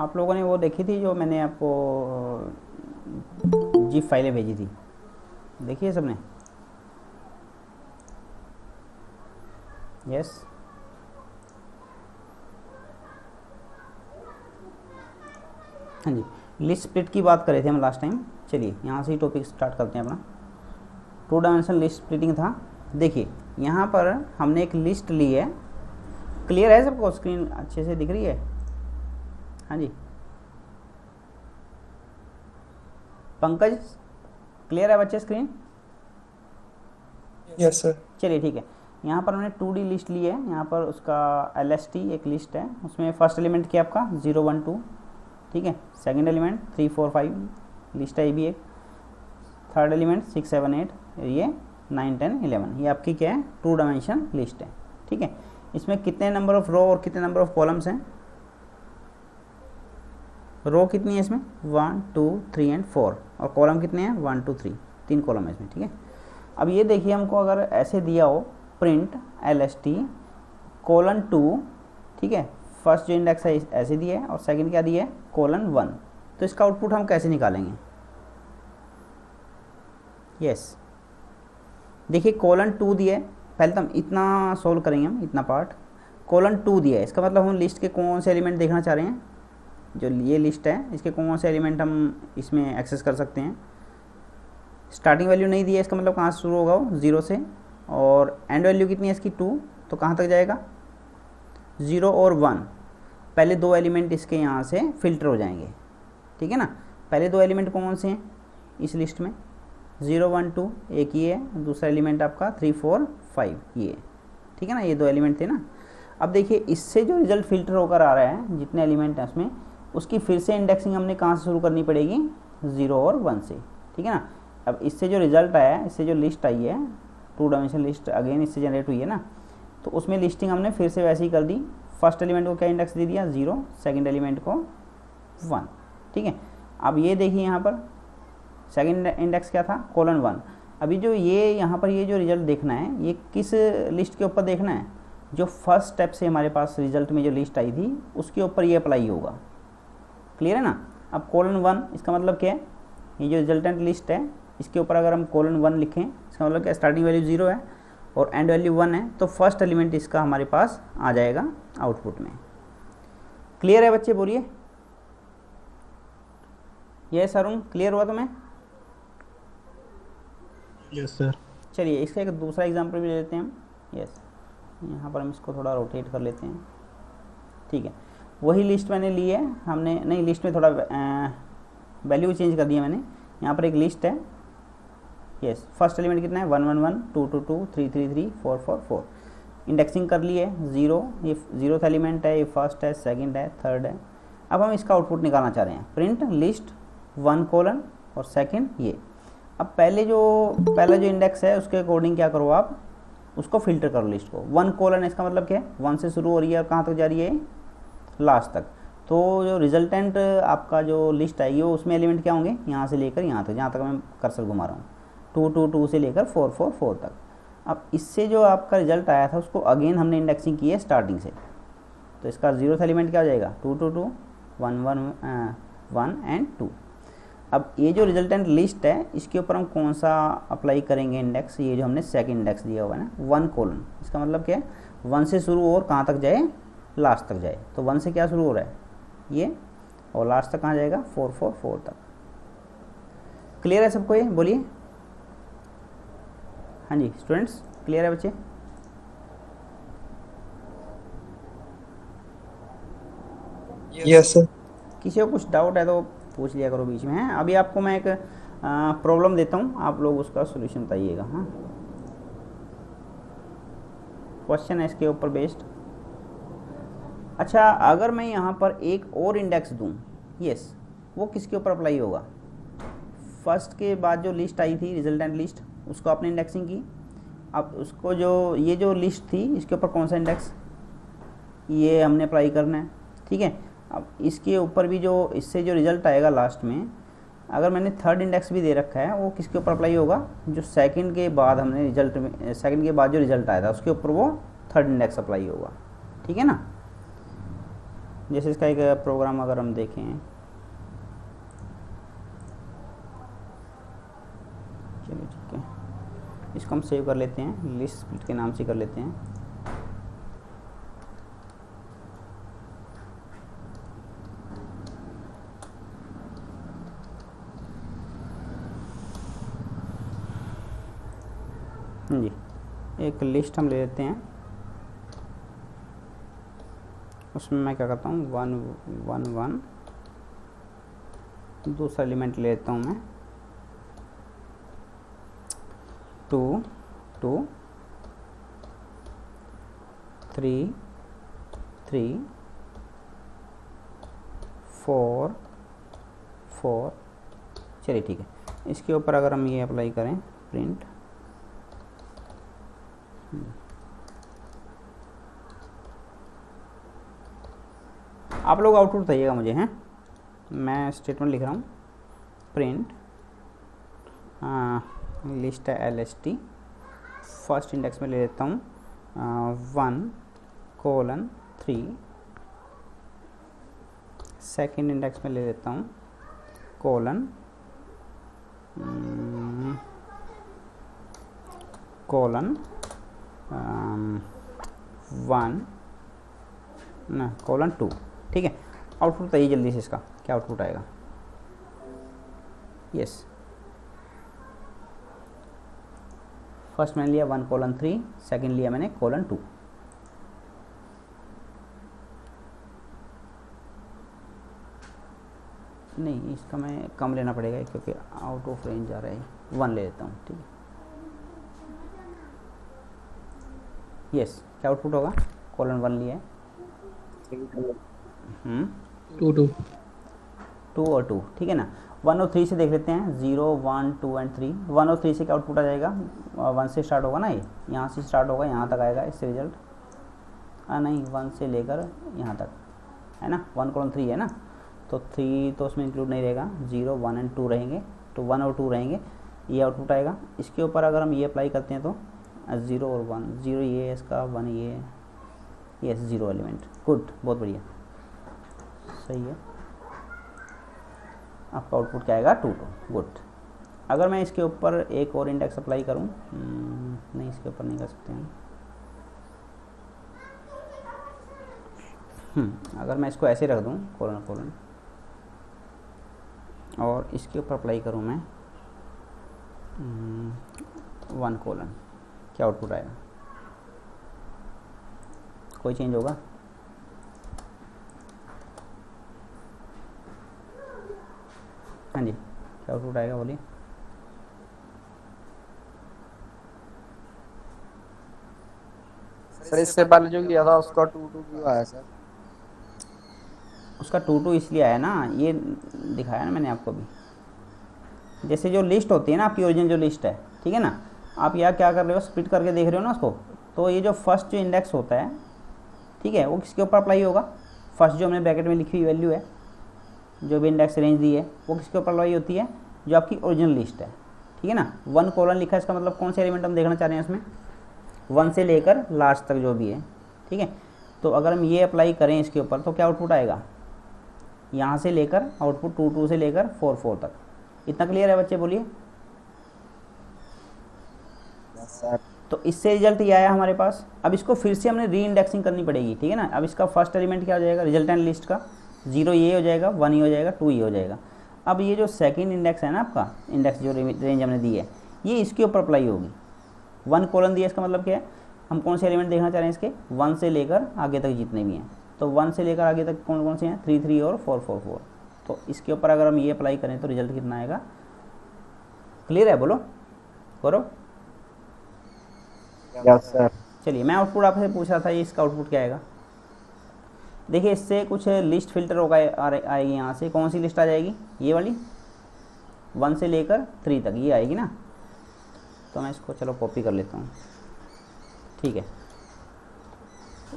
आप लोगों ने वो देखी थी जो मैंने आपको जिप फाइलें भेजी थी, देखिए सबने? यस। हाँ जी, लिस्ट स्प्लिट की बात कर रहे थे हम लास्ट टाइम। चलिए यहाँ से ही टॉपिक स्टार्ट करते हैं अपना। 2 डायमेंशनल लिस्ट स्प्लिटिंग था। देखिए यहाँ पर हमने एक लिस्ट ली है। क्लियर है सबको? स्क्रीन अच्छे से दिख रही है? हाँ जी, पंकज क्लियर है बच्चे स्क्रीन? Yes sir. चलिए ठीक है। यहाँ पर हमने 2D लिस्ट ली है। यहाँ पर उसका LST एक लिस्ट है, उसमें फर्स्ट एलिमेंट क्या आपका 0 1 2, ठीक है। सेकंड एलिमेंट 3 4 5 लिस्ट है ये भी एक। थर्ड एलिमेंट 6 7 8, ये 9 10 11, ये आपकी क्या है 2 डायमेंशन लिस्ट है, ठीक है। इसमें कितने नंबर ऑफ रो और कितने नंबर ऑफ कॉलम्स हैं? रो कितनी है इसमें? 1 2 3 एंड 4, और कॉलम कितने हैं? 1 2 3, 3 कॉलम है इसमें, ठीक है। अब ये देखिए हमको अगर ऐसे दिया हो प्रिंट LST कोलन 2, ठीक है, फर्स्ट जो इंडेक्स है ऐसे दिया है और सेकंड क्या दिया है कोलन 1, तो इसका आउटपुट हम कैसे निकालेंगे? यस, देखिए कोलन 2 दिया है, पहले तो हम इतना सोल्व करेंगे, हम इतना पार्ट। कोलन 2 दिया है, इसका मतलब हम लिस्ट के कौन से एलिमेंट देखना चाह रहे हैं? जो ये लिस्ट है इसके कौन से एलिमेंट हम इसमें एक्सेस कर सकते हैं? स्टार्टिंग वैल्यू नहीं दी है, इसका मतलब कहाँ से शुरू होगा वो? 0 से, और एंड वैल्यू कितनी है इसकी 2, तो कहाँ तक जाएगा? 0 और 1, पहले 2 एलिमेंट इसके यहाँ से फिल्टर हो जाएंगे, ठीक है ना। पहले 2 एलिमेंट कौन से हैं इस लिस्ट में? 0 1 2 एक ये है, दूसरा एलिमेंट आपका 3 4 5 ये, ठीक है ना। ये 2 एलिमेंट थे ना। अब देखिए इससे जो रिजल्ट फिल्टर होकर आ रहा है, जितने एलिमेंट हैं उसमें, उसकी फिर से इंडेक्सिंग हमने कहाँ से शुरू करनी पड़ेगी? 0 और 1 से, ठीक है ना। अब इससे जो रिजल्ट आया है, इससे जो लिस्ट आई है 2 डायमेंशनल लिस्ट अगेन इससे जनरेट हुई है ना, तो उसमें लिस्टिंग हमने फिर से वैसे ही कर दी। फर्स्ट एलिमेंट को क्या इंडेक्स दे दिया? 0, सेकंड एलिमेंट को 1, ठीक है। अब ये देखिए यहाँ पर सेकंड इंडेक्स क्या था? कोलन 1। अभी जो ये यहाँ पर ये जो रिजल्ट देखना है, ये किस लिस्ट के ऊपर देखना है? जो फर्स्ट स्टेप से हमारे पास रिजल्ट में जो लिस्ट आई थी उसके ऊपर ये अप्लाई होगा। क्लियर है ना। अब कोलन 1 इसका मतलब क्या है? ये जो रिजल्टेंट लिस्ट है इसके ऊपर अगर हम कोलन 1 लिखें, इसका मतलब क्या? स्टार्टिंग वैल्यू 0 है और एंड वैल्यू 1 है, तो फर्स्ट एलिमेंट इसका हमारे पास आ जाएगा आउटपुट में। क्लियर है बच्चे? बोलिए। यस अरुण, क्लियर हुआ तुम्हें? Yes sir. चलिए इसका एक दूसरा एग्जांपल भी ले लेते हैं हम। यस, यहाँ पर हम इसको थोड़ा रोटेट कर लेते हैं, ठीक है। वही लिस्ट मैंने ली है, हमने नहीं लिस्ट में थोड़ा वैल्यू चेंज कर दिया मैंने। यहाँ पर एक लिस्ट है, यस, फर्स्ट एलिमेंट कितना है? 1 1 1 2 2 2 3 3 3 4 4 4, इंडेक्सिंग कर ली है 0, ये 0th एलिमेंट है, ये फर्स्ट है, सेकंड है, थर्ड है। अब हम इसका आउटपुट निकालना चाह रहे हैं, प्रिंट लिस्ट 1 कोलन और सेकंड ये। अब पहला जो इंडेक्स है उसके अकॉर्डिंग क्या करो आप? उसको फिल्टर करो लिस्ट को। 1 कोलन इसका मतलब क्या है? 1 से शुरू हो रही है और कहाँ तक जा रही है? लास्ट तक। तो जो रिजल्टेंट आपका जो लिस्ट आएगी वो उसमें एलिमेंट क्या होंगे? यहाँ से लेकर यहाँ तक, जहाँ तक मैं कर्सर घुमा रहा हूँ, 2 2 2 से लेकर 4 4 4 तक। अब इससे जो आपका रिजल्ट आया था उसको अगेन हमने इंडेक्सिंग की है स्टार्टिंग से, तो इसका 0th एलिमेंट क्या हो जाएगा? 2 2 2 1 1 1 एंड 2। अब ये जो रिजल्टेंट लिस्ट है इसके ऊपर हम कौन सा अप्लाई करेंगे इंडेक्स? ये जो हमने सेकंड इंडेक्स दिया हुआ है ना 1 कोलन, इसका मतलब क्या है? 1 से शुरू और कहाँ तक जाए? लास्ट तक जाए। तो 1 से क्या शुरू हो रहा है? ये, और लास्ट तक कहाँ जाएगा? 4 4 4 तक। क्लियर है सबको? ये बोलिए। हाँ जी स्टूडेंट्स, क्लियर है बच्चे? Yes sir. किसी को कुछ डाउट है तो पूछ लिया करो बीच में, है। अभी आपको मैं एक प्रॉब्लम देता हूँ, आप लोग उसका सोल्यूशन बताइएगा, हाँ। क्वेश्चन है इसके ऊपर बेस्ड। अच्छा, अगर मैं यहाँ पर एक और इंडेक्स दूँ, यस, वो किसके ऊपर अप्लाई होगा? फर्स्ट के बाद जो लिस्ट आई थी रिजल्टेंट लिस्ट, उसको आपने इंडेक्सिंग की। अब उसको जो ये जो लिस्ट थी इसके ऊपर कौन सा इंडेक्स? ये हमने अप्लाई करना है, ठीक है। अब इसके ऊपर भी जो इससे जो रिज़ल्ट आएगा लास्ट में, अगर मैंने थर्ड इंडेक्स भी दे रखा है, वो किसके ऊपर अप्लाई होगा? जो सेकंड के बाद हमने रिजल्ट में, सेकंड के बाद जो रिजल्ट आया था उसके ऊपर वो थर्ड इंडेक्स अप्लाई होगा, ठीक है ना। जैसे इसका एक प्रोग्राम अगर हम देखें, चलिए ठीक है, इसको हम सेव कर लेते हैं, लिस्ट स्प्लिट के नाम से कर लेते हैं। जी, एक लिस्ट हम ले लेते हैं, उसमें मैं क्या करता हूँ 1 1 1, दूसरा एलिमेंट ले लेता हूँ मैं 2 2 3 3 4 4। चलिए ठीक है, इसके ऊपर अगर हम ये अप्लाई करें प्रिंट, आप लोग आउटपुट बताइएगा मुझे, हैं, मैं स्टेटमेंट लिख रहा हूँ, प्रिंट लिस्ट है LST, फर्स्ट इंडेक्स में ले लेता हूँ 1:3, सेकेंड इंडेक्स में ले लेता हूँ कोलन 2, ठीक है। आउटपुट बताइए जल्दी से, इसका क्या आउटपुट आएगा? यस, फर्स्ट मैंने लिया 1:3, सेकेंड लिया मैंने 2। नहीं, इसका मैं कम लेना पड़ेगा क्योंकि आउट ऑफ रेंज जा रहा है, 1 ले लेता हूँ, ठीक है। यस, क्या आउटपुट होगा? 1 लिया है, 2 और 2, ठीक है ना। 1 और 3 से देख लेते हैं, 0 1 2 एंड 3। 1 और 3 से क्या आउटपुट आ जाएगा? 1 से स्टार्ट होगा ना, ये यहाँ से स्टार्ट होगा, यहाँ तक आएगा इससे रिजल्ट। नहीं, 1 से लेकर यहाँ तक है ना, 1:3 है ना, तो 3 तो उसमें इंक्लूड नहीं रहेगा, 0 1 एंड 2 रहेंगे, तो 1 और 2 रहेंगे, ये आउटपुट आएगा। इसके ऊपर अगर हम ये अप्लाई करते हैं तो 0 और 1, 0 ये है इसका, 1 ये है, यस 0 एलिमेंट, गुड, बहुत बढ़िया, सही है। आपका आउटपुट क्या आएगा? 2 2, गुड। अगर मैं इसके ऊपर एक और इंडेक्स अप्लाई करूं, नहीं इसके ऊपर नहीं कर सकते हैं, अगर मैं इसको ऐसे रख दूं कोलन और इसके ऊपर अप्लाई करूं मैं 1:, क्या आउटपुट आएगा? कोई चेंज होगा? हाँ जी, क्या आउटपुट आएगा बोलिए? सर इससे पहले जो किया था उसका 2 2 क्यों आया सर? उसका 2 2 इसलिए आया ना, ये दिखाया ना मैंने आपको भी, जैसे जो लिस्ट होती है ना आपकी ओरिजिनल जो लिस्ट है, ठीक है ना, आप यहाँ क्या कर रहे हो, स्प्लिट करके देख रहे हो ना उसको, तो ये जो फर्स्ट जो इंडेक्स होता है, ठीक है, वो किसके ऊपर अप्लाई होगा? फर्स्ट जो हमने ब्रैकेट में लिखी हुई वैल्यू है, जो भी इंडेक्स रेंज दी है, वो किसके ऊपर अप्लाई होती है? जो आपकी ओरिजिनल लिस्ट है, ठीक है ना। 1: लिखा है, इसका मतलब कौन से एलिमेंट हम देखना चाह रहे हैं इसमें? 1 से लेकर लास्ट तक जो भी है, ठीक है। तो अगर हम ये अप्लाई करें इसके ऊपर तो क्या आउटपुट आएगा? यहाँ से लेकर आउटपुट 2 2 से लेकर 4 4 तक। इतना क्लियर है बच्चे, बोलिए? तो इससे रिजल्ट ये आया हमारे पास। अब इसको फिर से हमने री इंडेक्सिंग करनी पड़ेगी, ठीक है ना। अब इसका फर्स्ट एलिमेंट क्या हो जाएगा रिजल्टेंट लिस्ट का? 0 ये हो जाएगा, 1 ये हो जाएगा, 2 ये हो जाएगा। अब ये जो सेकंड इंडेक्स है ना आपका, इंडेक्स जो रेंज हमने दी है, ये इसके ऊपर अप्लाई होगी। 1: दिया, इसका मतलब क्या है? हम कौन से एलिमेंट देखना चाह रहे हैं इसके? 1 से लेकर आगे तक जितने भी हैं, तो 1 से लेकर आगे तक कौन कौन से हैं? 3 3 और 4 4 4। तो इसके ऊपर अगर हम ये अप्लाई करें तो रिजल्ट कितना आएगा? क्लियर है? बोलो करो। Yes sir. चलिए, मैं आउटपुट आपसे पूछ रहा था, ये इसका आउटपुट क्या आएगा? देखिए, इससे कुछ लिस्ट फिल्टर होगा, आएगी यहाँ से। कौन सी लिस्ट आ जाएगी? ये वाली 1 से लेकर 3 तक, ये आएगी ना। तो मैं इसको चलो कॉपी कर लेता हूँ, ठीक है।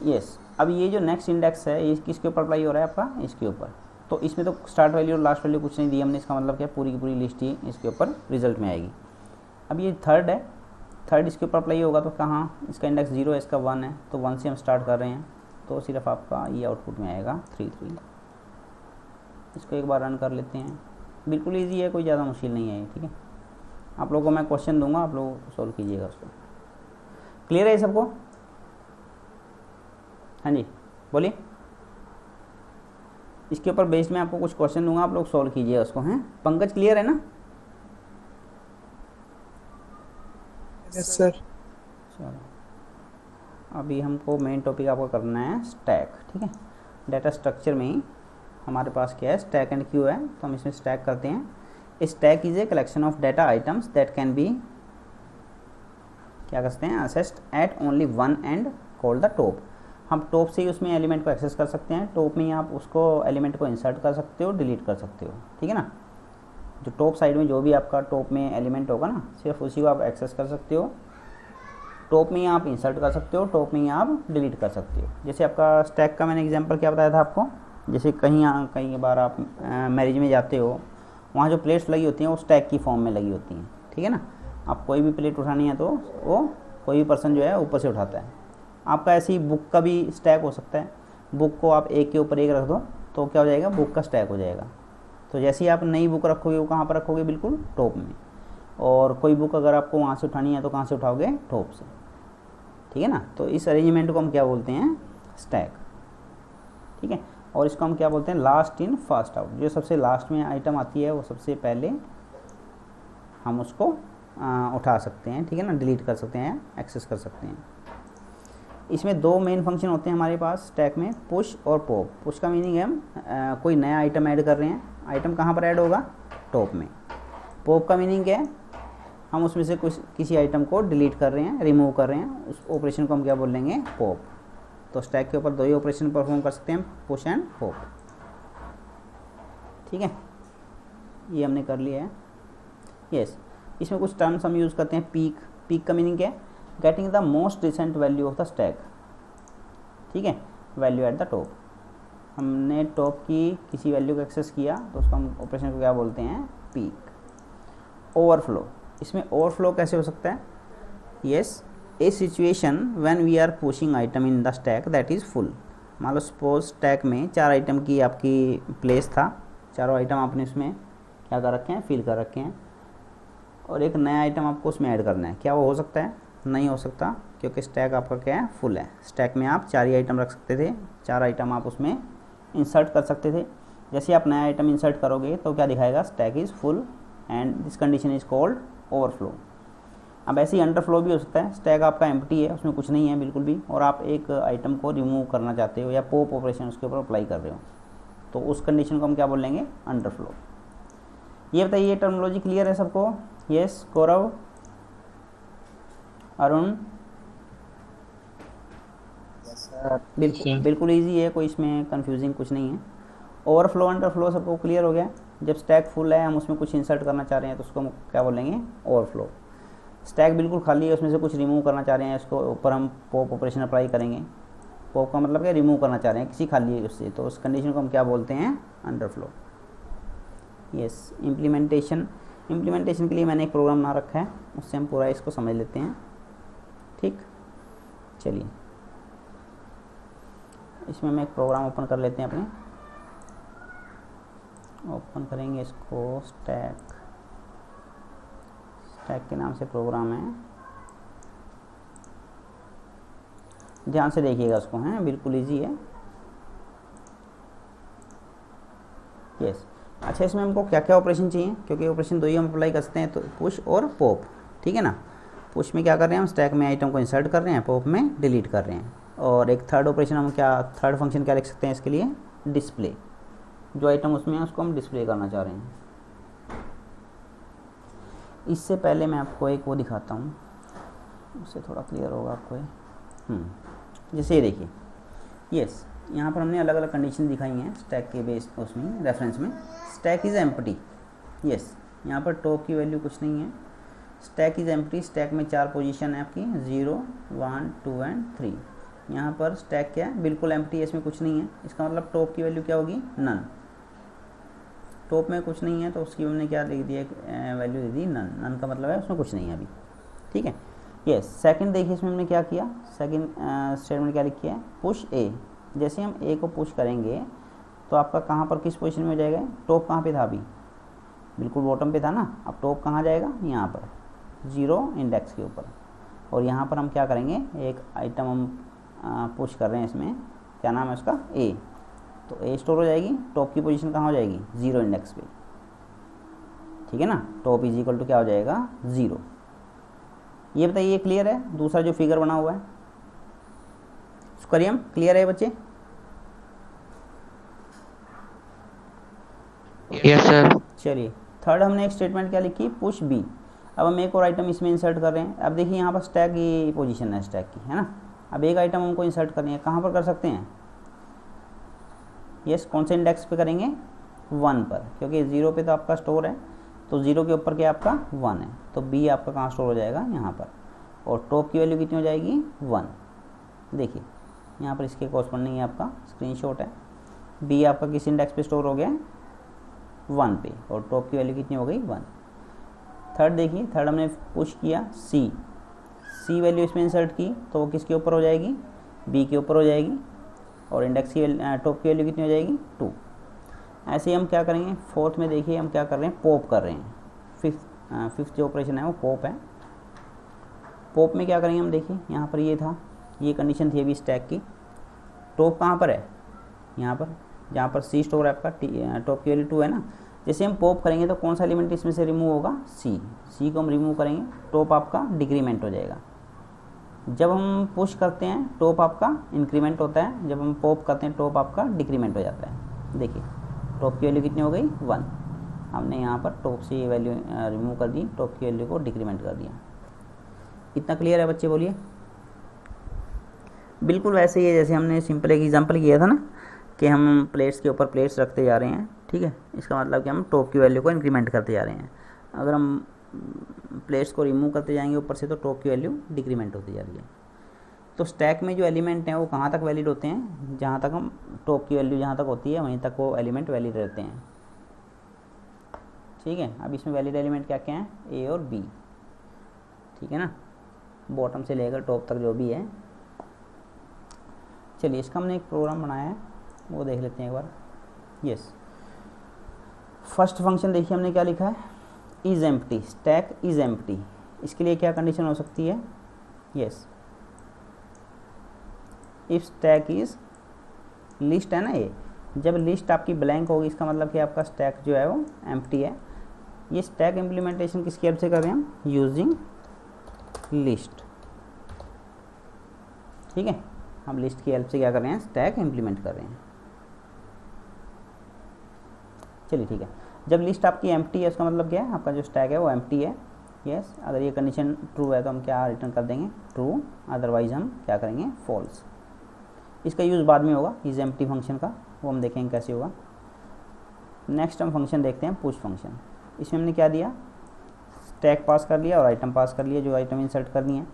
यस, अब ये जो नेक्स्ट इंडेक्स है ये किसके ऊपर अप्लाई हो रहा है आपका? इसके ऊपर। तो इसमें तो स्टार्ट वैल्यू और लास्ट वैल्यू कुछ नहीं दी हमने, इसका मतलब क्या, पूरी की पूरी लिस्ट ही इसके ऊपर रिजल्ट में आएगी। अब ये थर्ड है, थर्ड इसके ऊपर अप्लाई होगा तो कहाँ? इसका इंडेक्स 0 है, इसका 1 है, तो 1 से हम स्टार्ट कर रहे हैं, तो सिर्फ आपका ये आउटपुट में आएगा 3 3। इसको एक बार रन कर लेते हैं। बिल्कुल ईजी है, कोई ज़्यादा मुश्किल नहीं है ये, ठीक है। आप लोगों को मैं क्वेश्चन दूंगा, आप लोग सॉल्व कीजिएगा उसको। क्लियर है सबको? हाँ जी बोलिए। इसके ऊपर बेस्ड में आपको कुछ क्वेश्चन दूंगा, आप लोग सॉल्व कीजिएगा उसको, हैं। पंकज क्लियर है ना? Yes sir. चलो अभी हमको मेन टॉपिक आपको करना है स्टैक, ठीक है। डाटा स्ट्रक्चर में ही हमारे पास क्या है, स्टैक एंड क्यू है, तो हम इसमें स्टैक करते हैं। Stack is a collection of data items that can be, क्या करते हैं, accessed at only one end called the top. हम टॉप से ही उसमें एलिमेंट को एक्सेस कर सकते हैं। टॉप में ही आप उसको एलिमेंट को इंसर्ट कर सकते हो, डिलीट कर सकते हो, ठीक है ना। जो टॉप साइड में जो भी आपका टॉप में एलिमेंट होगा ना, सिर्फ उसी को आप एक्सेस कर सकते हो। टॉप में ही आप इंसर्ट कर सकते हो, टॉप में ही आप डिलीट कर सकते हो। जैसे आपका स्टैक का मैंने एग्जांपल क्या बताया था आपको, जैसे कई बार आप मैरिज में जाते हो, वहाँ जो प्लेट्स लगी होती हैं वो स्टैक की फॉर्म में लगी होती हैं, ठीक है ना। आप कोई भी प्लेट उठानी है तो वो कोई भी पर्सन जो है ऊपर से उठाता है। आपका ऐसी बुक का भी स्टैक हो सकता है। बुक को आप एक के ऊपर एक रख दो तो क्या हो जाएगा, बुक का स्टैक हो जाएगा। तो जैसे ही आप नई बुक रखोगे वो कहाँ पर रखोगे, बिल्कुल टॉप में। और कोई बुक अगर आपको वहाँ से उठानी है तो कहाँ से उठाओगे, टॉप से, ठीक है ना। तो इस अरेंजमेंट को हम क्या बोलते हैं, स्टैक, ठीक है। और इसको हम क्या बोलते हैं, लास्ट इन फर्स्ट आउट। जो सबसे लास्ट में आइटम आती है वो सबसे पहले हम उसको उठा सकते हैं, ठीक है ना, डिलीट कर सकते हैं, एक्सेस कर सकते हैं। इसमें दो मेन फंक्शन होते हैं हमारे पास स्टैक में, पुश और पॉप। पुश का मीनिंग है हम कोई नया आइटम ऐड कर रहे हैं, आइटम कहाँ पर ऐड होगा, टॉप में। पॉप का मीनिंग क्या है, हम उसमें से किसी आइटम को डिलीट कर रहे हैं, रिमूव कर रहे हैं, उस ऑपरेशन को हम क्या बोलेंगे, पॉप। तो स्टैक के ऊपर दो ही ऑपरेशन परफॉर्म कर सकते हैं, पुश एंड पॉप, ठीक है। ये हमने कर लिया है, यस। इसमें कुछ टर्म्स हम यूज़ करते हैं। पीक, पीक का मीनिंग क्या है, getting the most recent value of the stack, ठीक है, वैल्यू एट द टॉप। हमने टॉप की किसी वैल्यू को एक्सेस किया तो उसको हम ऑपरेशन को क्या बोलते हैं, पीक। ओवरफ्लो, इसमें ओवरफ्लो कैसे हो सकता है, yes, a situation when we are pushing item in the stack that is full. मान लो सपोज स्टैक में 4 आइटम की आपकी प्लेस था, चारों आइटम आपने उसमें क्या कर रखे हैं, फिल कर रखे हैं, और एक नया आइटम आपको उसमें ऐड करना है। क्या वो हो सकता है, नहीं हो सकता, क्योंकि स्टैक आपका क्या है, फुल है। स्टैक में आप 4 ही आइटम रख सकते थे, 4 आइटम आप उसमें इंसर्ट कर सकते थे। जैसे आप नया आइटम इंसर्ट करोगे तो क्या दिखाएगा, stack is full and this condition is called overflow. अब ऐसे ही अंडरफ्लो भी हो सकता है, स्टैक आपका एम्प्टी है, उसमें कुछ नहीं है बिल्कुल भी, और आप एक आइटम को रिमूव करना चाहते हो या पॉप ऑपरेशन उसके ऊपर अप्लाई कर रहे हो, तो उस कंडीशन को हम क्या बोलेंगे, अंडरफ्लो। ये बताइए, ये टर्मिनोलॉजी क्लियर है सबको? यस, गौरव, अरुण, बिल्कुल ईजी है, कोई इसमें कंफ्यूजिंग कुछ नहीं है। ओवरफ्लो अंडरफ्लो सबको क्लियर हो गया। जब स्टैक फुल है, हम उसमें कुछ इंसर्ट करना चाह रहे हैं तो उसको हम क्या बोलेंगे, ओवरफ्लो। स्टैक बिल्कुल खाली है, उसमें से कुछ रिमूव करना चाह रहे हैं, इसको ऊपर हम पॉप ऑपरेशन अप्लाई करेंगे। पॉप का मतलब क्या, रिमूव करना चाह रहे हैं किसी खाली है उससे, तो उस कंडीशन को हम क्या बोलते हैं, अंडरफ्लो। यस, इम्प्लीमेंटेशन के लिए मैंने एक प्रोग्राम बना रखा है, उससे हम पूरा इसको समझ लेते हैं, ठीक। चलिए इसमें हम एक प्रोग्राम ओपन कर लेते हैं अपने, ओपन करेंगे इसको, स्टैक के नाम से प्रोग्राम है, ध्यान से देखिएगा उसको, हैं, बिल्कुल इजी है। यस, अच्छा, इसमें हमको क्या क्या ऑपरेशन चाहिए, क्योंकि ऑपरेशन दो ही हम अप्लाई कर सकते हैं, तो पुश और पॉप, ठीक है ना। पुश में क्या कर रहे हैं, हम स्टैक में आइटम को इंसर्ट कर रहे हैं, पॉप में डिलीट कर रहे हैं। और एक थर्ड ऑपरेशन हम क्या, थर्ड फंक्शन क्या लिख सकते हैं इसके लिए, डिस्प्ले। जो आइटम उसमें है उसको हम डिस्प्ले करना चाह रहे हैं। इससे पहले मैं आपको एक वो दिखाता हूँ, उससे थोड़ा क्लियर होगा आपको ये। जैसे ये देखिए, यस, यहाँ पर हमने अलग अलग कंडीशन दिखाई हैं स्टैक के बेस उसमें, रेफरेंस में। स्टैक इज़ एम्प्टी, यस, यहाँ पर टॉप की वैल्यू कुछ नहीं है, स्टैक इज़ एम्प्टी। स्टैक में 4 पोजीशन है आपकी, 0, 1, 2 एंड 3। यहाँ पर स्टैक क्या है, बिल्कुल एम्प्टी है, इसमें कुछ नहीं है। इसका मतलब टॉप की वैल्यू क्या होगी, नन। टॉप में कुछ नहीं है तो उसकी हमने क्या लिख दिया, वैल्यू दे दी नन। नन का मतलब है उसमें कुछ नहीं है अभी, ठीक है। यस, सेकंड देखिए इसमें हमने क्या किया, सेकंड स्टेटमेंट क्या लिखी है, पुश ए। जैसे हम ए को पुश करेंगे तो आपका कहाँ पर किस पोजीशन में हो जाएगा, टॉप कहाँ पे था अभी, बिल्कुल बॉटम पे था ना, अब टॉप कहाँ जाएगा, यहाँ पर 0 इंडेक्स के ऊपर। और यहाँ पर हम क्या करेंगे, एक आइटम हम पुश कर रहे हैं इसमें, क्या नाम है उसका, ए, तो ए स्टोर हो जाएगी, टॉप की पोजीशन कहाँ हो जाएगी, 0 इंडेक्स पे, ठीक है ना। टॉप इज इक्वल टू क्या हो जाएगा, 0। ये बताइए क्लियर है, दूसरा जो फिगर बना हुआ है इसको करिए हम, क्लियर है बच्चे। Yes sir. चलिए थर्ड हमने एक स्टेटमेंट क्या लिखी, पुश बी। अब हम एक और आइटम इसमें इंसर्ट कर रहे हैं। अब देखिए यहाँ पर स्टैक की पोजीशन है, स्टैक की, है ना। अब एक आइटम हमको इंसर्ट करनी है, कहाँ पर कर सकते हैं, यस, कौन से इंडेक्स पे करेंगे, 1 पर, क्योंकि 0 पे तो आपका स्टोर है, तो 0 के ऊपर क्या आपका 1 है, तो बी आपका कहाँ स्टोर हो जाएगा, यहाँ पर। और टॉप की वैल्यू कितनी हो जाएगी, 1। देखिए यहाँ पर इसके कॉरस्पॉन्डिंग आपका स्क्रीनशॉट है, बी आपका किस इंडेक्स पे स्टोर हो गया, 1 पे, और टॉप की वैल्यू कितनी हो गई, 1। थर्ड देखिए, थर्ड हमने पुश किया सी वैल्यू इसमें इंसर्ट की, तो वो किसके ऊपर हो जाएगी, बी के ऊपर हो जाएगी, और इंडेक्स की टॉप की वैल्यू कितनी हो जाएगी, 2। ऐसे ही हम क्या करेंगे, फोर्थ में देखिए हम क्या कर रहे हैं, पॉप कर रहे हैं। फिफ्थ जो ऑपरेशन है वो पॉप है। पॉप में क्या करेंगे हम, देखिए यहाँ पर ये था, ये कंडीशन थी अभी स्टैक की, टॉप कहाँ पर है, यहाँ पर, जहाँ पर सी स्टोर है आपका, टॉप की वैल्यू 2 है ना। जैसे हम पॉप करेंगे तो कौन सा एलिमेंट इसमें से रिमूव होगा, सी को हम रिमूव करेंगे, टॉप आपका डिक्रीमेंट हो जाएगा। जब हम पुश करते हैं टॉप आपका इंक्रीमेंट होता है, जब हम पॉप करते हैं टॉप आपका डिक्रीमेंट हो जाता है। देखिए टॉप की वैल्यू कितनी हो गई, 1। हमने यहाँ पर टॉप से ये वैल्यू रिमूव कर दी, टॉप की वैल्यू को डिक्रीमेंट कर दिया। इतना क्लियर है बच्चे, बोलिए। बिल्कुल वैसे ही है जैसे हमने सिंपल एक एग्जांपल किया था ना, कि हम प्लेट्स के ऊपर प्लेट्स रखते जा रहे हैं, ठीक है। इसका मतलब कि हम टॉप की वैल्यू को इंक्रीमेंट करते जा रहे हैं। अगर हम प्लेट्स को रिमूव करते जाएंगे ऊपर से, तो टॉप की वैल्यू डिक्रीमेंट होती जा रही है। तो स्टैक में जो एलिमेंट हैं वो कहाँ तक वैलिड होते हैं, जहाँ तक हम टॉप की वैल्यू जहाँ तक होती है वहीं तक वो एलिमेंट वैलिड रहते हैं, ठीक है। अब इसमें वैलिड एलिमेंट क्या क्या हैं, ए और बी, ठीक है ना, बॉटम से लेकर टॉप तक जो भी है। चलिए इसका हमने एक प्रोग्राम बनाया है, वो देख लेते हैं एक बार। यस, फर्स्ट फंक्शन देखिए हमने क्या लिखा है, is empty, stack is empty. इसके लिए क्या कंडीशन हो सकती है, yes, if stack is, list है ना ये, जब लिस्ट आपकी ब्लैंक होगी इसका मतलब कि आपका स्टैक जो है वो एम्प्टी है। ये स्टैक इम्प्लीमेंटेशन किसकी हेल्प से कर रहे हैं हम, यूजिंग लिस्ट, ठीक है। हम लिस्ट की हेल्प से क्या कर रहे हैं, स्टैक इम्प्लीमेंट कर रहे हैं। चलिए ठीक है, जब लिस्ट आपकी एम्प्टी है उसका मतलब क्या है, आपका जो स्टैक है वो एम्प्टी है। यस, अगर ये कंडीशन ट्रू है तो हम क्या रिटर्न कर देंगे, ट्रू, अदरवाइज हम क्या करेंगे, फॉल्स। इसका यूज़ बाद में होगा इज एम्प्टी फंक्शन का, वो हम देखेंगे कैसे होगा। नेक्स्ट हम फंक्शन देखते हैं, पुश फंक्शन। इसमें हमने क्या दिया, स्टैक पास कर लिया और आइटम पास कर लिया, जो आइटम इंसर्ट करनी है।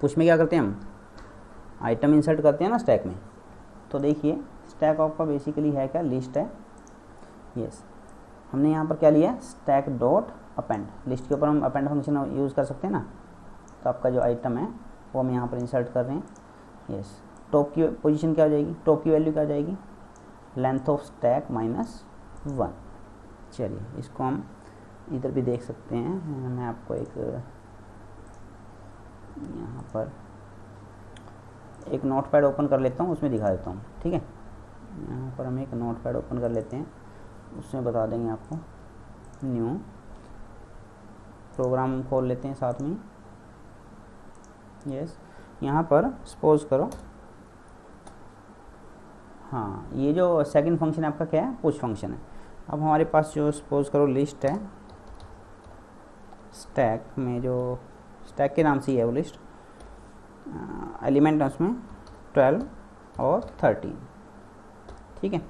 पुश में क्या करते हैं हम, आइटम इंसर्ट करते हैं ना स्टैक में। तो देखिए स्टैक आपका बेसिकली है क्या, लिस्ट है। यस, हमने यहाँ पर क्या लिया, स्टैक डॉट अपेंड, लिस्ट के ऊपर हम अपेंड फंक्शन यूज़ कर सकते हैं ना। तो आपका जो आइटम है वो हम यहाँ पर इंसर्ट कर रहे हैं। यस, टॉप की पोजीशन क्या हो जाएगी, टॉप की वैल्यू क्या हो जाएगी, लेंथ ऑफ स्टैक -1। चलिए इसको हम इधर भी देख सकते हैं। मैं आपको एक यहाँ पर एक नोटपैड ओपन कर लेता हूँ, उसमें दिखा देता हूँ, ठीक है। यहाँ पर हम एक नोटपैड ओपन कर लेते हैं, उसमें बता देंगे आपको। न्यू प्रोग्राम खोल लेते हैं साथ में। यस, यहाँ पर सपोज करो, हाँ, ये जो सेकंड फंक्शन आपका क्या है, पुश फंक्शन है। अब हमारे पास जो सपोज करो लिस्ट है, स्टैक में जो स्टैक के नाम से ही है वो लिस्ट, एलिमेंट है उसमें 12 और 13, ठीक है।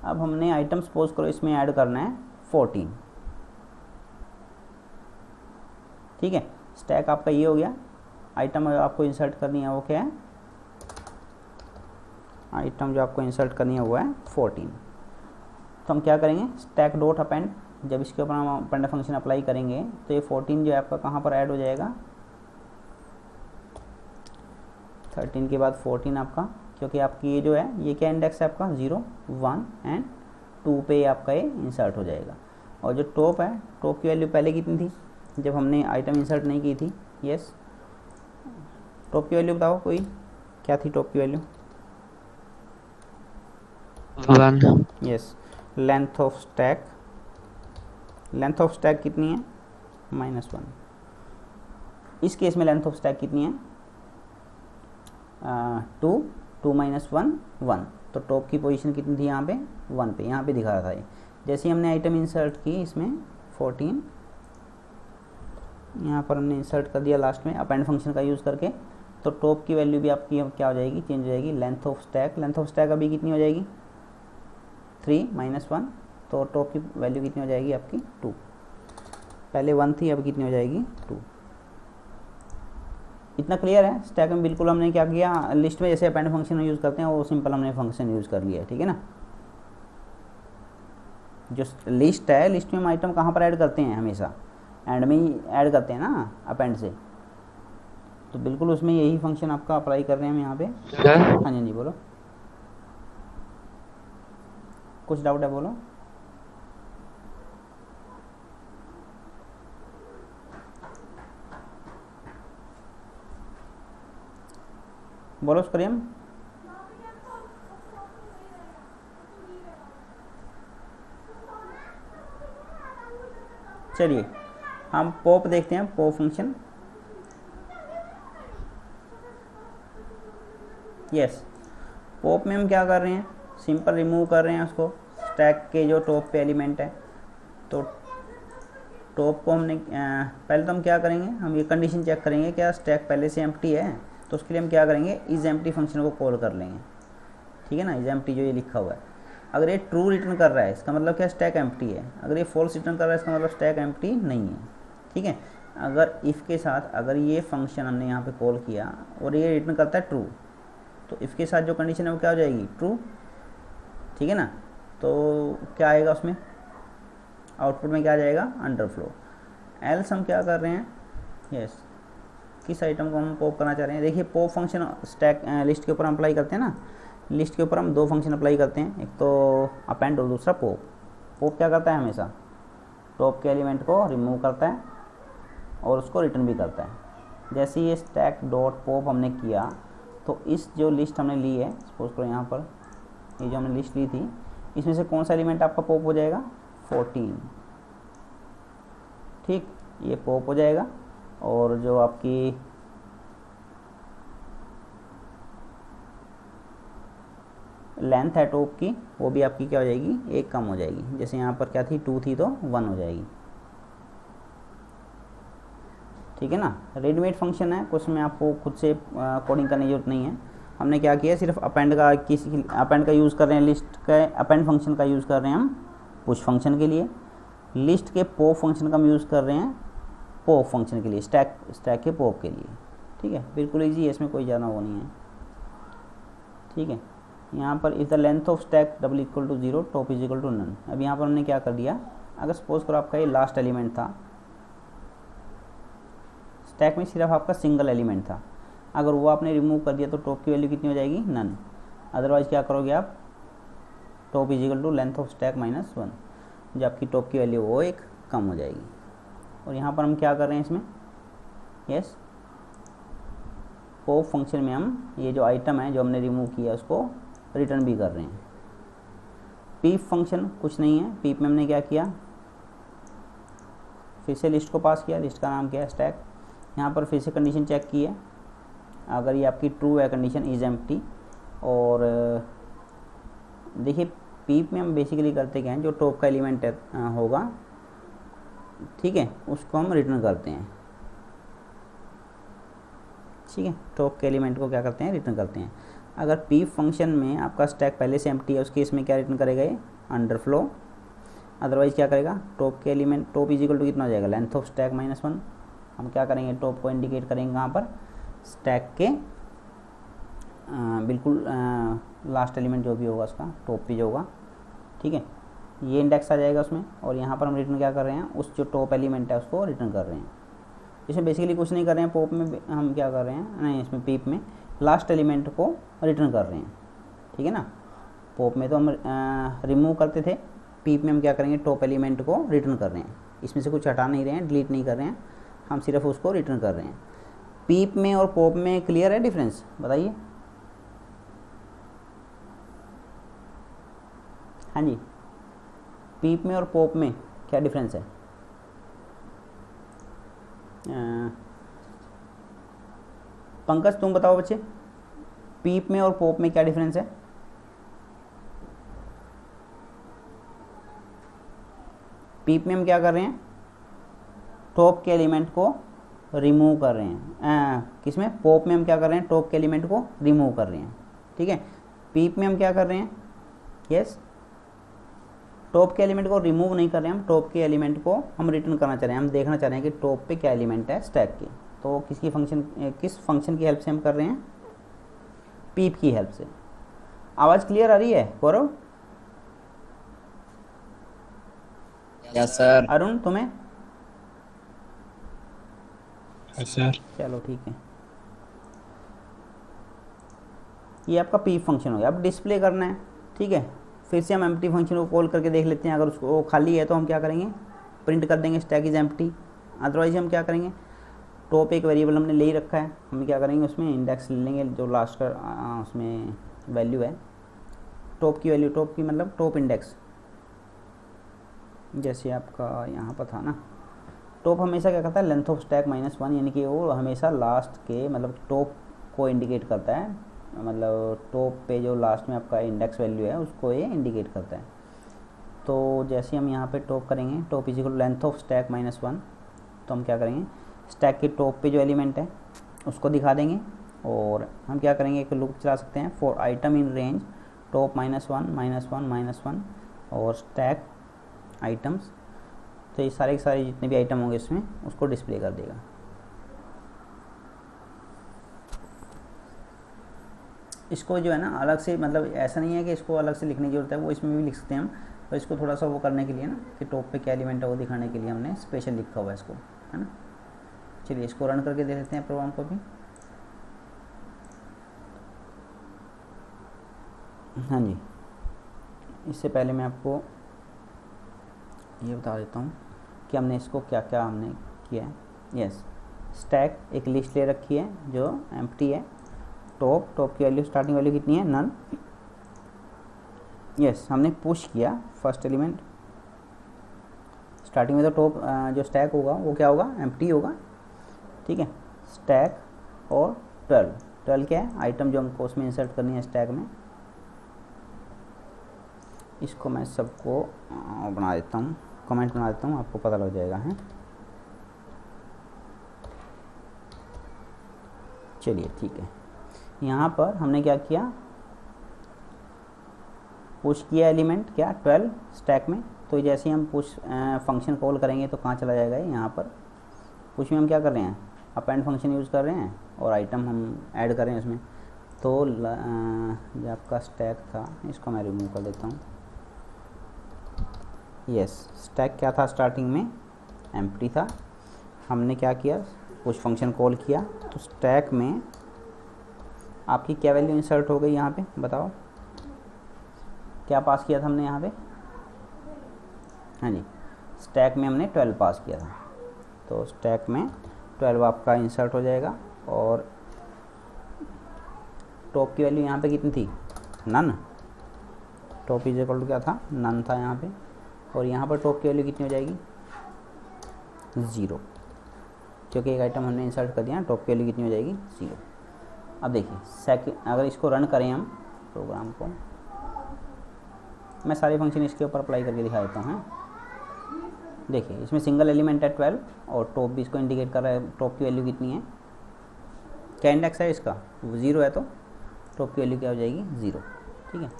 अब हमने आइटम सपोज करो इसमें ऐड करना है 14, ठीक है। स्टैक आपका ये हो गया, आइटम आपको इंसर्ट करनी है वो क्या है, आइटम जो आपको इंसर्ट करनी है वो है 14। तो हम क्या करेंगे, स्टैक डॉट अपेंड, जब इसके ऊपर हम अपेंड फंक्शन अप्लाई करेंगे तो ये 14 जो है आपका कहाँ पर ऐड हो जाएगा, 13 के बाद 14 आपका क्योंकि आपकी ये जो है ये क्या इंडेक्स है आपका 0, 1 एंड 2 पे आपका ये इंसर्ट हो जाएगा। और जो टॉप है, टॉप की वैल्यू पहले कितनी थी जब हमने आइटम इंसर्ट नहीं की थी? यस, टॉप की वैल्यू बताओ कोई, क्या थी टॉप की value? 1। Yes, length of stack, length of stack कितनी है? -1। इस केस में लेंथ ऑफ स्टैक कितनी है? 2, 2 - 1, 1। तो टॉप की पोजीशन कितनी थी यहाँ पे? 1 पे, यहाँ पे दिखा रहा था ये। जैसे ही हमने आइटम इंसर्ट की इसमें 14, यहाँ पर हमने इंसर्ट कर दिया लास्ट में अपेंड फंक्शन का यूज़ करके, तो टॉप की वैल्यू भी आपकी अब क्या हो जाएगी? चेंज हो जाएगी। Length of stack, length of stack अभी कितनी हो जाएगी? 3 - 1, तो टॉप की वैल्यू कितनी हो जाएगी आपकी? 2। पहले 1 थी, अब कितनी हो जाएगी? 2। इतना क्लियर है? स्टैक में बिल्कुल हमने क्या किया, लिस्ट में जैसे अपेंड फंक्शन यूज़ करते हैं वो सिंपल हमने फंक्शन यूज़ कर लिया है, ठीक है ना। जो लिस्ट है, लिस्ट में हम आइटम कहाँ पर ऐड करते हैं? हमेशा एंड में ही ऐड करते हैं ना, अपेंड से। तो बिल्कुल उसमें यही फंक्शन आपका अप्लाई कर रहे हैं हम यहाँ पे। हाँ जी, बोलो, कुछ डाउट है? बोलो। बोलो स्क्रीम। चलिए हम पॉप देखते हैं, पॉप फंक्शन। यस, पॉप में हम क्या कर रहे हैं? सिंपल रिमूव कर रहे हैं उसको, स्टैक के जो टॉप पे एलिमेंट है। तो टॉप को हमने पहले तो हम क्या करेंगे, हम ये कंडीशन चेक करेंगे क्या स्टैक पहले से एम्प्टी है। तो उसके लिए हम क्या करेंगे, इज एम्प्टी फंक्शन को कॉल कर लेंगे, ठीक है ना। इज एम्प्टी जो ये लिखा हुआ है, अगर ये ट्रू रिटर्न कर रहा है इसका मतलब क्या स्टैक एम्प्टी है। अगर ये फॉल्स रिटर्न कर रहा है इसका मतलब स्टैक एम्प्टी नहीं है, ठीक है। अगर इफ़ के साथ अगर ये फंक्शन हमने यहाँ पे कॉल किया और ये रिटर्न करता है ट्रू, तो इफ़ के साथ जो कंडीशन है वो क्या हो जाएगी? ट्रू, ठीक है ना। तो क्या आएगा उसमें? आउटपुट में क्या आ जाएगा? अंडरफ्लो। एल्स हम क्या कर रहे हैं? यस, किस आइटम को हम पॉप करना चाह रहे हैं? देखिए पॉप फंक्शन स्टैक लिस्ट के ऊपर हम अप्लाई करते हैं ना। लिस्ट के ऊपर हम 2 फंक्शन अप्लाई करते हैं, एक तो अपेंड और दूसरा पॉप। पॉप क्या करता है? हमेशा टॉप के एलिमेंट को रिमूव करता है और उसको रिटर्न भी करता है। जैसे ये स्टैक डॉट पॉप हमने किया तो इस जो लिस्ट हमने ली है, सपोज करो यहाँ पर ये जो हमने लिस्ट ली थी, इसमें से कौन सा एलिमेंट आपका पॉप हो जाएगा? 14, ठीक, ये पॉप हो जाएगा। और जो आपकी लेंथ है टॉप की वो भी आपकी क्या हो जाएगी? 1 कम हो जाएगी। जैसे यहाँ पर क्या थी? 2 थी तो 1 हो जाएगी, ठीक है ना। रेडीमेड फंक्शन है, कुछ में आपको खुद से कोडिंग करने की जरूरत नहीं है। हमने क्या किया, सिर्फ अपेंड का अपेंड का यूज़ कर रहे हैं, लिस्ट का अपेंड फंक्शन का यूज़ कर रहे हैं हम पुश फंक्शन के लिए। लिस्ट के पॉप फंक्शन का हम यूज़ कर रहे हैं पॉप फंक्शन के लिए, स्टैक के पॉप के लिए, ठीक है। बिल्कुल ईजी है, इसमें कोई ज़्यादा वो नहीं है, ठीक है। यहाँ पर if the length of stack double equal to 0 top is equal to none. अब यहाँ पर हमने क्या कर दिया, अगर सपोज करो आपका ये लास्ट एलिमेंट था, स्टैक में सिर्फ आपका सिंगल एलिमेंट था, अगर वो आपने रिमूव कर दिया तो टॉप की वैल्यू कितनी हो जाएगी? नन। अदरवाइज क्या करोगे आप? Top is equal to length of stack -1, जो आपकी टॉप की वैल्यू वो 1 कम हो जाएगी। और यहाँ पर हम क्या कर रहे हैं इसमें? यस, पॉप फंक्शन में हम ये जो आइटम है जो हमने रिमूव किया उसको रिटर्न भी कर रहे हैं। पीप फंक्शन कुछ नहीं है, पीप में हमने क्या किया, फिर से लिस्ट को पास किया, लिस्ट का नाम क्या है? स्टैक। यहाँ पर फिर से कंडीशन चेक की है, अगर ये आपकी ट्रू है कंडीशन इज एम्प्टी। और देखिए पीप में हम बेसिकली करते क्या हैं, जो टॉप का एलिमेंट होगा, ठीक है, उसको हम रिटर्न करते हैं, ठीक है। टॉप के एलिमेंट को क्या करते हैं? रिटर्न करते हैं। अगर पीप फंक्शन में आपका स्टैक पहले से एम्प्टी है उस केस में क्या रिटर्न करेगा? ये अंडरफ्लो। अदरवाइज क्या करेगा? टॉप के element, top is equal to कितना हो जाएगा? Length of stack -1। हम क्या करेंगे? टॉप को इंडिकेट करेंगे यहाँ पर स्टैक के बिल्कुल लास्ट एलिमेंट जो भी होगा उसका टॉप पे जो होगा, ठीक है, ये इंडेक्स आ जाएगा उसमें। और यहाँ पर हम रिटर्न क्या कर रहे हैं? उस जो टॉप एलिमेंट है उसको रिटर्न कर रहे हैं। इसमें बेसिकली कुछ नहीं कर रहे हैं, पॉप में हम क्या कर रहे हैं, नहीं इसमें पीप में लास्ट एलिमेंट को रिटर्न कर रहे हैं, ठीक है ना। पॉप में तो हम रिमूव करते थे, पीप में हम क्या करेंगे, टॉप एलिमेंट को रिटर्न कर रहे हैं। इसमें से कुछ हटा नहीं रहे हैं, डिलीट नहीं कर रहे हैं, हम सिर्फ उसको रिटर्न कर रहे हैं। पीप में और पॉप में क्लियर है डिफरेंस, बताइए। हाँ जी, पीप में और पॉप में क्या डिफरेंस है? पंकज तुम बताओ बच्चे, पीप में और पॉप में क्या डिफरेंस है? पीप में हम क्या कर रहे हैं, टॉप के एलिमेंट को रिमूव कर रहे हैं। किसमें? पॉप में हम क्या कर रहे हैं, टॉप के एलिमेंट को रिमूव कर रहे हैं, ठीक है। पीप में हम क्या कर रहे हैं, यस, टॉप के एलिमेंट को रिमूव नहीं कर रहे हैं हम, टॉप के एलिमेंट को हम रिटर्न करना चाह रहे हैं। हम देखना चाह रहे हैं कि टॉप पे क्या एलिमेंट है स्टैक के। तो किस फंक्शन की हेल्प से हम कर रहे हैं? पीप की हेल्प से। आवाज़ क्लियर आ रही है गौरव? Yes sir. अरुण तुम्हें? सर। चलो ठीक है, ये आपका पीप फंक्शन हो गया। अब डिस्प्ले करना है, ठीक है। फिर से हम एम्प्टी फंक्शन को कॉल करके देख लेते हैं। अगर उसको खाली है तो हम क्या करेंगे, प्रिंट कर देंगे स्टैक इज एम्प्टी। अदरवाइज हम क्या करेंगे, टॉप एक वेरिएबल हमने ले ही रखा है, हम क्या करेंगे उसमें इंडेक्स ले लेंगे, जो लास्ट का उसमें वैल्यू है टॉप की वैल्यू, टॉप की मतलब टॉप इंडेक्स, जैसे आपका यहाँ पर था ना, टॉप हमेशा क्या करता है, लेंथ ऑफ स्टैक -1, यानी कि वो हमेशा लास्ट के मतलब टॉप को इंडिकेट करता है, मतलब टॉप पे जो लास्ट में आपका इंडेक्स वैल्यू है उसको ये इंडिकेट करता है। तो जैसे हम यहाँ पे टॉप करेंगे, top is equal length of stack -1, तो हम क्या करेंगे, स्टैक के टॉप पे जो एलिमेंट है उसको दिखा देंगे। और हम क्या करेंगे, एक लूप चला सकते हैं, for item in range top -1 और स्टैक आइटम्स, तो ये सारे के सारे जितने भी आइटम होंगे इसमें उसको डिस्प्ले कर देगा। इसको जो है ना अलग से, मतलब ऐसा नहीं है कि इसको अलग से लिखने की जरूरत है, वो इसमें भी लिख सकते हैं हम, पर इसको थोड़ा सा वो करने के लिए ना कि टॉप पे क्या एलिमेंट है वो दिखाने के लिए हमने स्पेशल लिखा हुआ है इसको, है ना। चलिए इसको रन करके देख लेते हैं प्रोग्राम को भी। हाँ जी, इससे पहले मैं आपको ये बता देता हूँ कि हमने इसको क्या क्या हमने किया है। यस, स्टैक एक लिस्ट ले रखी है जो एम्प्टी है, टॉप की वैल्यू, स्टार्टिंग वैल्यू कितनी है, नन। यस, हमने पुश किया फर्स्ट एलिमेंट, स्टार्टिंग में तो टॉप जो स्टैक होगा वो क्या होगा, एम्प्टी होगा, ठीक है। स्टैक और 12 क्या है, आइटम जो हमको उसमें इंसर्ट करनी है स्टैक में। इसको मैं सबको बना देता हूँ, कमेंट बना देता हूँ, आपको पता लग जाएगा है। चलिए ठीक है, यहाँ पर हमने क्या किया, पुश किया एलिमेंट क्या 12 स्टैक में। तो जैसे ही हम पुश फंक्शन कॉल करेंगे तो कहाँ चला जाएगा, यहाँ पर पुश में हम क्या कर रहे हैं, अपेंड फंक्शन यूज़ कर रहे हैं और आइटम हम ऐड कर रहे हैं इसमें। तो जो आपका स्टैक था इसको मैं रिमूव कर देता हूँ। यस, स्टैक क्या था स्टार्टिंग में, एम्प्टी था। हमने क्या किया, पुश फंक्शन कॉल किया, तो स्टैक में आपकी क्या वैल्यू इंसर्ट हो गई, यहाँ पे बताओ क्या पास किया था हमने यहाँ पे। हाँ जी, स्टैक में हमने 12 पास किया था, तो स्टैक में 12 आपका इंसर्ट हो जाएगा। और टॉप की वैल्यू यहाँ पे कितनी थी, none. Top is equal to क्या था, नन था यहाँ पे। और यहाँ पर टॉप की वैल्यू कितनी हो जाएगी, 0, क्योंकि एक आइटम हमने इंसर्ट कर दिया। टॉप की वैल्यू कितनी हो जाएगी, 0। अब देखिए सेकंड, अगर इसको रन करें हम प्रोग्राम को, मैं सारे फंक्शन इसके ऊपर अप्लाई करके दिखा देता हूँ। देखिए इसमें सिंगल एलिमेंट है 12 और टॉप भी इसको इंडिकेट कर रहा है। टॉप की वैल्यू कितनी है, क्या इंडेक्स है इसका, 0 है, तो टॉप की वैल्यू क्या हो जाएगी, 0, ठीक है।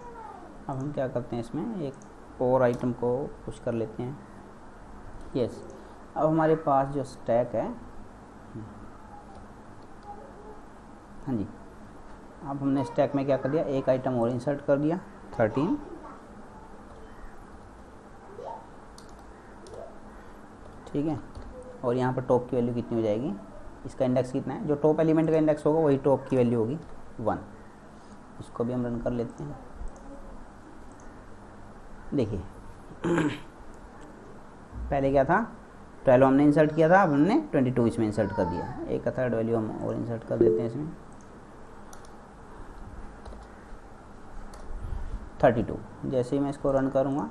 अब हम क्या करते हैं, इसमें एक और आइटम को पुश कर लेते हैं। यस, अब हमारे पास जो स्टैक है, हाँ जी, अब हमने स्टैक में क्या कर दिया, एक आइटम और इंसर्ट कर दिया 13, ठीक है। और यहाँ पर टॉप की वैल्यू कितनी हो जाएगी, इसका इंडेक्स कितना है, जो टॉप एलिमेंट का इंडेक्स होगा वही टॉप की वैल्यू होगी, 1। इसको भी हम रन कर लेते हैं। देखिए पहले क्या था, 12 हमने इंसर्ट किया था, अब हमने 22 इसमें इंसर्ट कर दिया। एक थर्ड वैल्यू हम और इंसर्ट कर देते हैं इसमें, 32। जैसे ही मैं इसको रन करूँगा,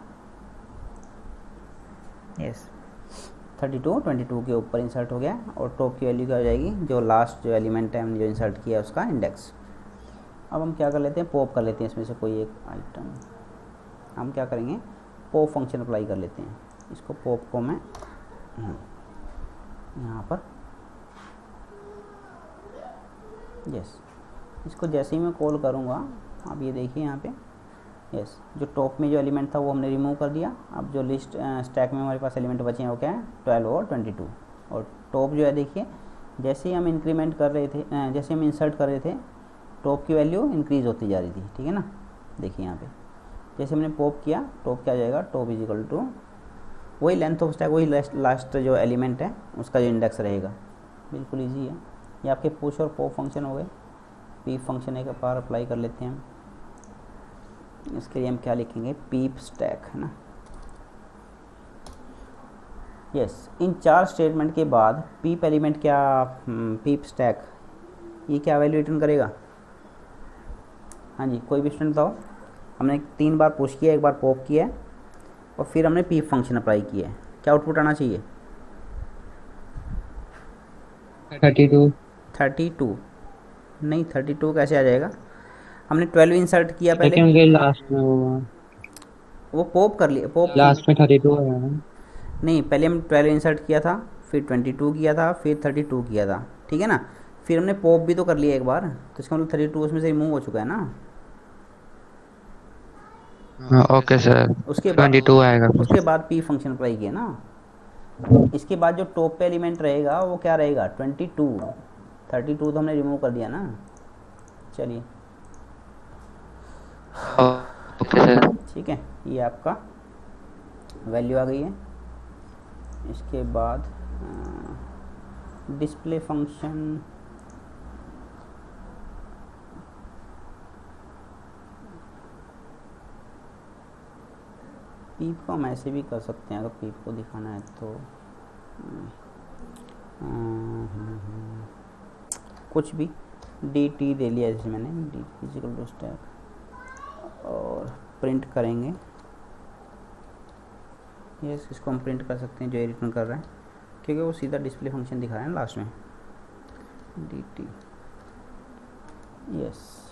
यस 32 22 के ऊपर इंसर्ट हो गया, और टॉप की वैल्यू क्या हो जाएगी, जो लास्ट जो एलिमेंट है हमने जो इंसर्ट किया उसका इंडेक्स। अब हम क्या कर लेते हैं, पॉप कर लेते हैं इसमें से कोई एक आइटम। हम क्या करेंगे, पॉप फंक्शन अप्लाई कर लेते हैं। इसको पॉप को मैं यहाँ पर, यस इसको जैसे ही मैं कॉल करूँगा, अब ये देखिए यहाँ पे, यस जो टॉप में जो एलिमेंट था वो हमने रिमूव कर दिया। अब जो लिस्ट स्टैक में हमारे पास एलिमेंट बचे हैं वो क्या है, 12 और 22। और टॉप जो है देखिए, जैसे ही हम इंक्रीमेंट कर रहे थे, जैसे हम इंसर्ट कर रहे थे, टॉप की वैल्यू इंक्रीज़ होती जा रही थी, ठीक है ना। देखिए यहाँ पे जैसे हमने पॉप किया, टॉप क्या आ जाएगा, टॉप इज इक्वल टू वही लेंथ ऑफ स्टैक, वही लास्ट जो एलिमेंट है उसका जो इंडेक्स रहेगा। बिल्कुल ईजी है ये, आपके पुश और पॉप फंक्शन हो गए। पीप फंक्शन एक बार अप्लाई कर लेते हैं हम। इसके लिए हम क्या लिखेंगे, पीप स्टैक, है ना। यस इन 4 स्टेटमेंट के बाद पीप एलिमेंट क्या, पीप स्टैक ये क्या वैल्यू रिटर्न करेगा। हाँ जी, कोई भी स्टूडेंट बताओ। हमने 3 बार पुश किया, 1 बार पॉप किया है, और फिर हमने पीप फंक्शन अप्लाई किया है। क्या आउटपुट आना चाहिए, 32 नहीं 32 कैसे आ जाएगा, हमने 12 इंसर्ट किया पहले, सेकंड लास्ट में वो पॉप कर लिया, पॉप लास्ट में 32 है। नहीं, पहले हम 12 इंसर्ट किया था, फिर 22 किया था, फिर 32 किया था, ठीक है ना। फिर हमने पॉप भी तो कर लिया एक बार, तो इसका मतलब 32 उसमें से रिमूव हो चुका है ना। ओके सर, उसके बाद 22 आएगा। उसके बाद पी फंक्शन अप्लाई किया ना। इसके बाद जो टॉप पे एलिमेंट रहेगा वो क्या रहेगा, 22। 32 तो हमने रिमूव कर दिया ना। चलिए ओके सर, ठीक है, ये आपका वैल्यू आ गई है। इसके बाद डिस्प्ले फंक्शन, पीप को हम ऐसे भी कर सकते हैं, अगर पीप को दिखाना है तो कुछ भी डी टी दे लिया जैसे मैंने, डी फिजिकल टू स्टैक, और प्रिंट करेंगे। यस इसको हम प्रिंट कर सकते हैं जो ये रिटर्न कर रहा है, क्योंकि वो सीधा डिस्प्ले फंक्शन दिखा रहा है लास्ट में, डी टी। यस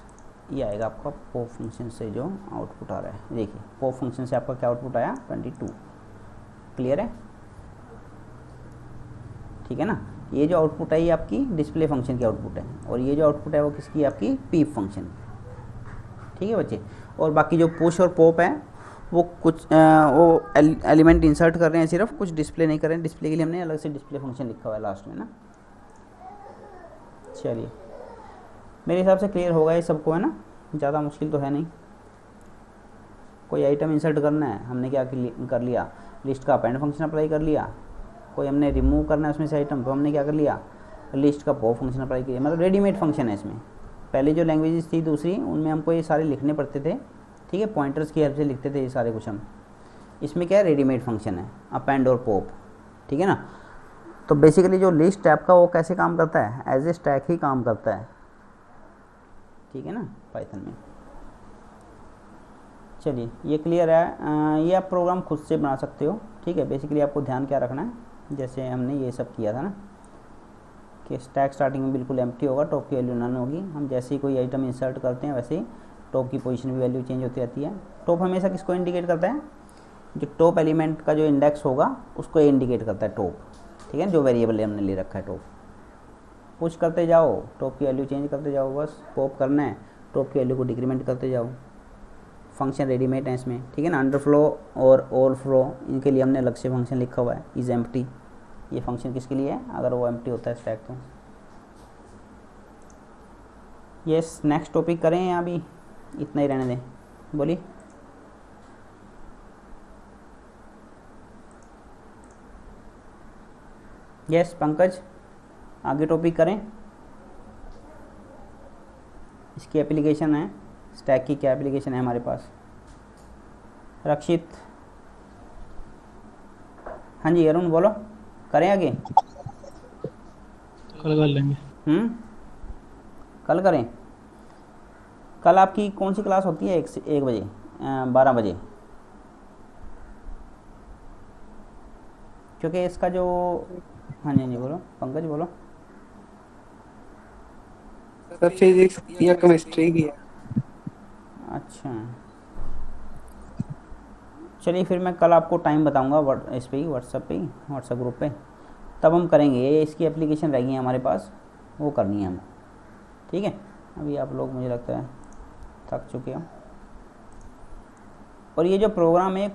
ये आएगा आपका पॉप फंक्शन से जो आउटपुट आ रहा है। देखिए पॉप फंक्शन से आपका क्या आउटपुट आया, 22। क्लियर है, ठीक है ना। ये जो आउटपुट है ये आपकी डिस्प्ले फंक्शन की आउटपुट है, और ये जो आउटपुट है वो किसकी, आपकी पीप फंक्शन। ठीक है बच्चे। और बाकी जो पुश और पॉप है वो कुछ वो एलिमेंट इंसर्ट कर रहे हैं सिर्फ, कुछ डिस्प्ले नहीं कर रहे हैं। डिस्प्ले के लिए हमने अलग से डिस्प्ले फंक्शन लिखा हुआ है लास्ट में ना। चलिए मेरे हिसाब से क्लियर होगा ये सबको, है ना, ज़्यादा मुश्किल तो है नहीं। कोई आइटम इंसर्ट करना है, हमने क्या कर लिया, लिस्ट का अपेंड फंक्शन अप्लाई कर लिया। कोई हमने रिमूव करना है उसमें से आइटम, तो हमने क्या कर लिया, लिस्ट का पॉप फंक्शन अप्लाई किया। मतलब रेडीमेड फंक्शन है इसमें। पहले जो लैंग्वेजेस थी दूसरी, उनमें हमको ये सारे लिखने पड़ते थे, ठीक है, पॉइंटर्स की हेल्प से लिखते थे ये सारे कुछ हम। इसमें क्या है, रेडीमेड फंक्शन है, अपेंड और पॉप, ठीक है ना। तो बेसिकली जो लिस्ट टाइप का वो कैसे काम करता है, एज ए स्टैक ही काम करता है, ठीक है ना, पाइथन में। चलिए ये क्लियर है। ये आप प्रोग्राम खुद से बना सकते हो, ठीक है। बेसिकली आपको ध्यान क्या रखना है, जैसे हमने ये सब किया था ना, कि स्टैक स्टार्टिंग में बिल्कुल एम्प्टी होगा, टॉप की वैल्यू नन होगी। हम जैसे ही कोई आइटम इंसर्ट करते हैं वैसे ही टॉप की पोजीशन भी वैल्यू चेंज होती रहती है। टॉप हमेशा किसको इंडिकेट करता है, जो टॉप एलिमेंट का जो इंडेक्स होगा उसको ये इंडिकेट करता है टॉप, ठीक है, जो वेरिएबल हमने ले रखा है टॉप। पुश करते जाओ, टॉप की वैल्यू चेंज करते जाओ, बस पॉप करना है, टॉप की वैल्यू को डिक्रीमेंट करते जाओ। फंक्शन रेडीमेड है इसमें, ठीक है ना। अंडरफ्लो और ओवरफ्लो, इनके लिए हमने अलग से फंक्शन लिखा हुआ है। इज एम्प्टी, ये फंक्शन किसके लिए है, अगर वो एम्प्टी होता है स्टैक तो। यस नेक्स्ट टॉपिक करें या अभी इतना ही रहने दें, बोलिए। यस पंकज, आगे टॉपिक करें। इसकी एप्लीकेशन है, स्टैक की क्या एप्लीकेशन है हमारे पास। रक्षित, हाँ जी अरुण बोलो, करें आगे। कल कर लेंगे। कल करें। कल आपकी कौन सी क्लास होती है? 1 बजे 12 बजे, क्योंकि इसका जो, हाँ जी हाँ जी बोलो पंकज बोलो। सर फिजिक्स या केमिस्ट्री की है। अच्छा चलिए फिर मैं कल आपको टाइम बताऊंगा इस पे ही, व्हाट्सएप ग्रुप पे, तब हम करेंगे। ये इसकी एप्लीकेशन रहेगी हमारे पास, वो करनी है हम, ठीक है। अभी आप लोग मुझे लगता है थक चुके हो। और ये जो प्रोग्राम है